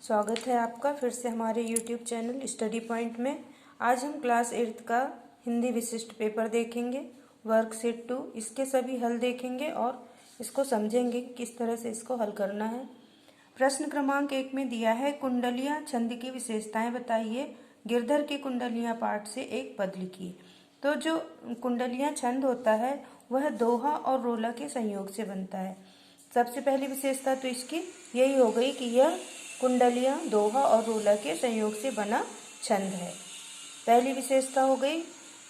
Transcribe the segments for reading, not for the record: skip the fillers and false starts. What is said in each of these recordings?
स्वागत है आपका फिर से हमारे YouTube चैनल स्टडी पॉइंट में। आज हम क्लास 8 का हिंदी विशिष्ट पेपर देखेंगे, वर्कशीट 2। इसके सभी हल देखेंगे और इसको समझेंगे किस तरह से इसको हल करना है। प्रश्न क्रमांक 1 में दिया है, कुंडलियां छंद की विशेषताएं बताइए। गिरधर की कुंडलियां पाठ से एक पद लिखिए। तो जो कुंडलियां छंद होता है वह दोहा और रोला के संयोग से बनता है। सबसे पहली विशेषता तो इसकी यही हो गई कि यह कुंडलियां दोहा और रोला के संयोग से बना छंद है। पहली विशेषता हो गई,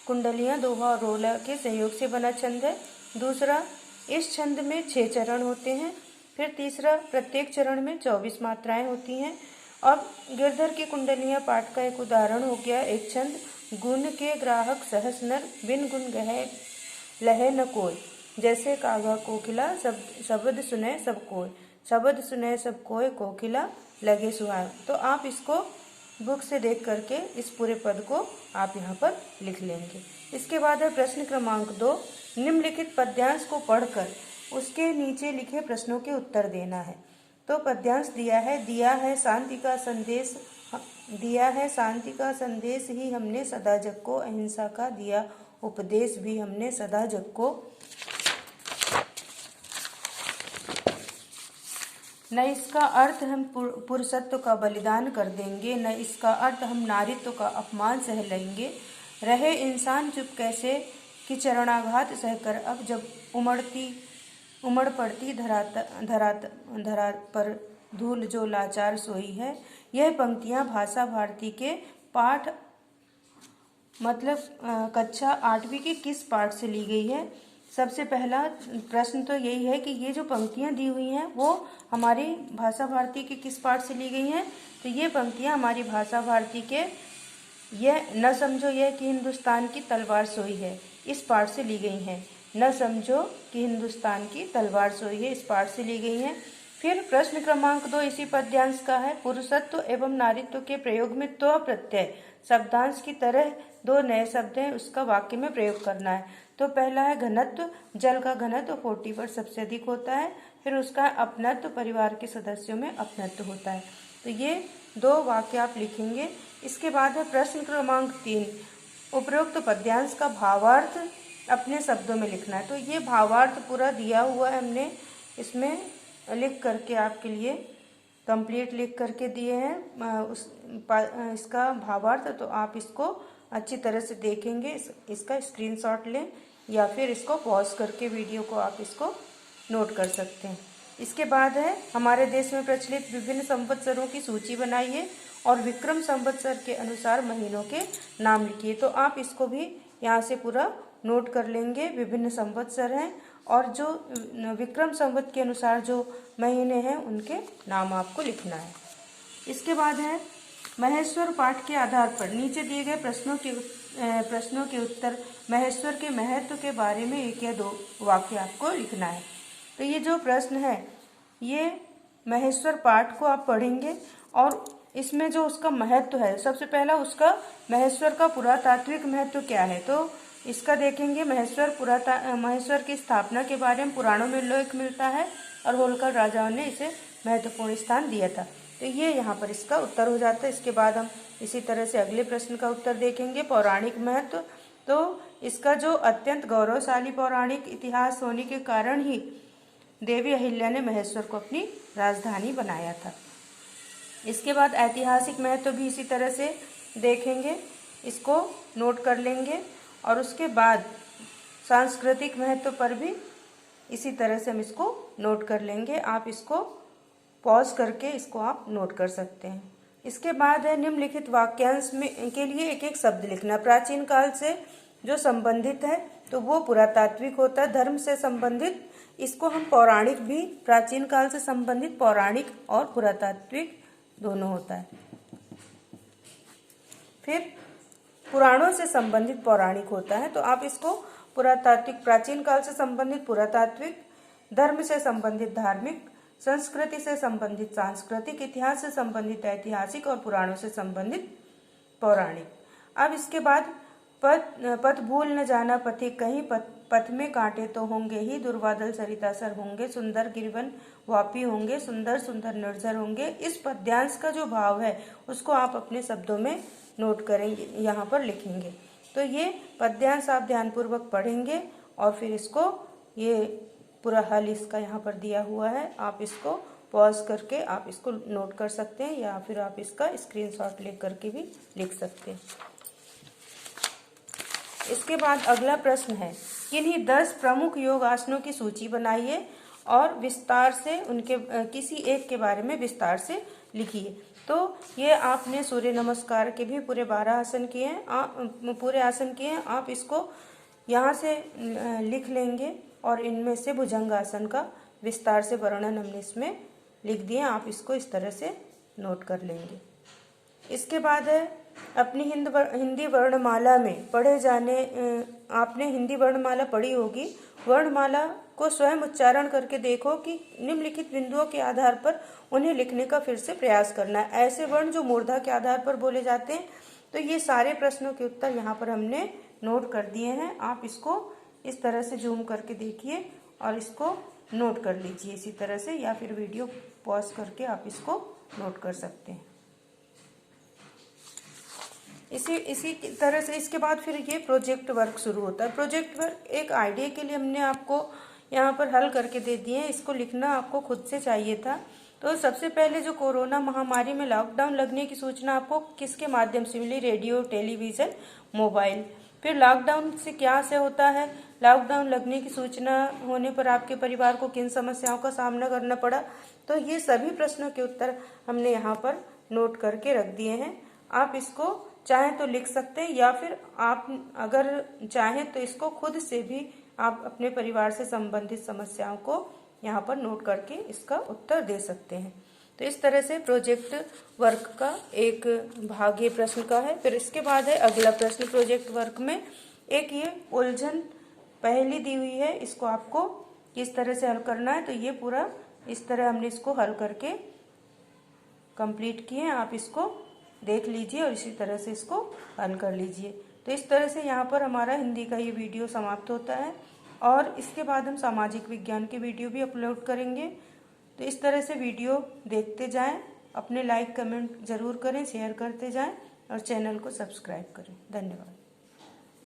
कुंडलियां दोहा और रोला के संयोग से बना छंद है। दूसरा, इस छंद में 6 चरण होते हैं। फिर तीसरा, प्रत्येक चरण में 24 मात्राएं होती हैं। अब गिरधर की कुंडलियां पाठ का एक उदाहरण हो गया एक छंद, गुण के ग्राहक सहस नर, बिन गुण गहे लहे न कोय। जैसे कागा कोकिला शब्द सुने सब कोय, शब्द सुने सब कोय कोकिला लगे सुहाए। तो आप इसको बुक से देख करके इस पूरे पद को आप यहाँ पर लिख लेंगे। इसके बाद है प्रश्न क्रमांक 2, निम्नलिखित पद्यांश को पढ़कर उसके नीचे लिखे प्रश्नों के उत्तर देना है। तो पद्यांश दिया है शांति का संदेश, ही हमने सदा जग को, अहिंसा का दिया उपदेश भी हमने सदा जग को। न इसका अर्थ हम पुरुषत्व का बलिदान कर देंगे, न इसका अर्थ हम नारीत्व का अपमान सह लेंगे। रहे इंसान चुप कैसे कि चरणाघात सहकर, अब जब उमड़ पड़ती धरा पर धूल जो लाचार सोई है। यह पंक्तियां भाषा भारती के पाठ मतलब कक्षा 8वीं के किस पाठ से ली गई है। सबसे पहला प्रश्न तो यही है कि ये जो पंक्तियां दी हुई हैं वो हमारी भाषा भारती के किस पाठ से ली गई हैं। तो ये पंक्तियां हमारी भाषा भारती के यह न समझो यह कि हिंदुस्तान की तलवार सोई है, इस पाठ से ली गई हैं। न समझो कि हिंदुस्तान की तलवार सोई है, इस पाठ से ली गई हैं। फिर प्रश्न क्रमांक 2 इसी पद्यांश का है, पुरुषत्व एवं नारीत्व के प्रयोग में त्व प्रत्यय शब्दांश की तरह 2 नए शब्द हैं, उसका वाक्य में प्रयोग करना है। तो पहला है घनत्व, जल का घनत्व 40 पर सबसे अधिक होता है। फिर उसका अपनत्व, परिवार के सदस्यों में अपनत्व होता है। तो ये 2 वाक्य आप लिखेंगे। इसके बाद है प्रश्न क्रमांक 3, उपरोक्त पद्यांश का भावार्थ अपने शब्दों में लिखना है। तो ये भावार्थ पूरा दिया हुआ है, हमने इसमें लिख करके आपके लिए कंप्लीट लिख करके दिए हैं इसका भावार्थ। तो आप इसको अच्छी तरह से देखेंगे, इसका स्क्रीनशॉट लें या फिर इसको पॉज करके वीडियो को आप इसको नोट कर सकते हैं। इसके बाद है, हमारे देश में प्रचलित विभिन्न संवत्सरों की सूची बनाइए और विक्रम संवत्सर के अनुसार महीनों के नाम लिखिए। तो आप इसको भी यहाँ से पूरा नोट कर लेंगे। विभिन्न संवत्सर हैं और जो विक्रम संवत के अनुसार जो महीने हैं उनके नाम आपको लिखना है। इसके बाद है, महेश्वर पाठ के आधार पर नीचे दिए गए प्रश्नों के उत्तर महेश्वर के महत्व के बारे में 1 या 2 वाक्य आपको लिखना है। तो ये जो प्रश्न है ये महेश्वर पाठ को आप पढ़ेंगे और इसमें जो उसका महत्व है, सबसे पहला उसका महेश्वर का पुरातात्विक महत्व क्या है। तो इसका देखेंगे, महेश्वर की स्थापना के बारे में पुराणों में उल्लेख मिलता है और होलकर राजाओं ने इसे महत्वपूर्ण स्थान दिया था। तो ये यहाँ पर इसका उत्तर हो जाता है। इसके बाद हम इसी तरह से अगले प्रश्न का उत्तर देखेंगे, पौराणिक महत्व। तो इसका जो अत्यंत गौरवशाली पौराणिक इतिहास होने के कारण ही देवी अहिल्या ने महेश्वर को अपनी राजधानी बनाया था। इसके बाद ऐतिहासिक महत्व भी इसी तरह से देखेंगे, इसको नोट कर लेंगे। और उसके बाद सांस्कृतिक महत्व पर भी इसी तरह से हम इसको नोट कर लेंगे। आप इसको पॉज करके इसको आप नोट कर सकते हैं। इसके बाद है, निम्नलिखित वाक्यांश में के लिए 1 शब्द लिखना। प्राचीन काल से जो संबंधित है तो वो पुरातात्विक होता है, धर्म से संबंधित इसको हम पौराणिक भी, प्राचीन काल से संबंधित पौराणिक और पुरातात्विक दोनों होता है। फिर पुराणों से संबंधित पौराणिक होता है, तो आप इसको पुरातात्विक, प्राचीन काल से संबंधित पुरातात्विक, धर्म से संबंधित धार्मिक, संस्कृति से संबंधित सांस्कृतिक, इतिहास से संबंधित ऐतिहासिक और पुराणों से संबंधित पौराणिक। अब इसके बाद पथ भूल न जाना पथिक कहीं, पथ में कांटे तो होंगे ही, दुर्वादल सरितासर होंगे, सुंदर गिरिवन वापी होंगे, सुंदर सुंदर निर्झर होंगे। इस पद्यांश का जो भाव है उसको आप अपने शब्दों में नोट करेंगे, यहाँ पर लिखेंगे। तो ये पद्यांश आप ध्यानपूर्वक पढ़ेंगे और फिर इसको, ये पूरा हल इसका यहाँ पर दिया हुआ है, आप इसको पॉज करके आप इसको नोट कर सकते हैं या फिर आप इसका स्क्रीनशॉट ले करके भी लिख सकते हैं। इसके बाद अगला प्रश्न है, किन्हीं 10 प्रमुख योग आसनों की सूची बनाइए और विस्तार से उनके किसी एक के बारे में विस्तार से लिखिए। तो ये आपने सूर्य नमस्कार के भी पूरे 12 आसन किए हैं, पूरे आसन किए हैं। आप इसको यहाँ से लिख लेंगे और इनमें से भुजंग आसन का विस्तार से वर्णन हमने इसमें लिख दिए, आप इसको इस तरह से नोट कर लेंगे। इसके बाद है, अपनी हिंदी वर्णमाला में पढ़े जाने, आपने हिंदी वर्णमाला पढ़ी होगी, वर्णमाला को स्वयं उच्चारण करके देखो कि निम्नलिखित बिंदुओं के आधार पर उन्हें लिखने का फिर से प्रयास करना है। ऐसे वर्ण जो मूर्धा के आधार पर बोले जाते हैं। तो ये सारे प्रश्नों के उत्तर यहाँ पर हमने नोट कर दिए हैं। आप इसको इस तरह से जूम करके देखिए और इसको नोट कर लीजिए इसी तरह से, या फिर वीडियो पॉज करके आप इसको नोट कर सकते हैं। इसी तरह से इसके बाद फिर ये प्रोजेक्ट वर्क शुरू होता है। प्रोजेक्ट वर्क एक आइडिया के लिए हमने आपको यहाँ पर हल करके दे दिए हैं, इसको लिखना आपको खुद से चाहिए था। तो सबसे पहले जो कोरोना महामारी में लॉकडाउन लगने की सूचना आपको किसके माध्यम से मिली? Radio, television, mobile. फिर लॉकडाउन से क्या से होता है? लॉकडाउन लगने की सूचना होने पर आपके परिवार को किन समस्याओं का सामना करना पड़ा? तो ये सभी प्रश्नों के उत्तर हमने यहाँ पर नोट करके रख दिए हैं। आप इसको चाहें तो लिख सकते हैं या फिर आप अगर चाहें तो इसको खुद से भी आप अपने परिवार से संबंधित समस्याओं को यहाँ पर नोट करके इसका उत्तर दे सकते हैं। तो इस तरह से प्रोजेक्ट वर्क का एक भाग ये प्रश्न का है। फिर इसके बाद है अगला प्रश्न प्रोजेक्ट वर्क में, एक ये उलझन पहेली दी हुई है, इसको आपको किस तरह से हल करना है। तो ये पूरा इस तरह हमने इसको हल करके कंप्लीट किए हैं, आप इसको देख लीजिए और इसी तरह से इसको हल कर लीजिए। तो इस तरह से यहाँ पर हमारा हिंदी का ये वीडियो समाप्त होता है और इसके बाद हम सामाजिक विज्ञान के वीडियो भी अपलोड करेंगे। तो इस तरह से वीडियो देखते जाएं, अपने लाइक कमेंट जरूर करें, शेयर करते जाएं और चैनल को सब्सक्राइब करें। धन्यवाद।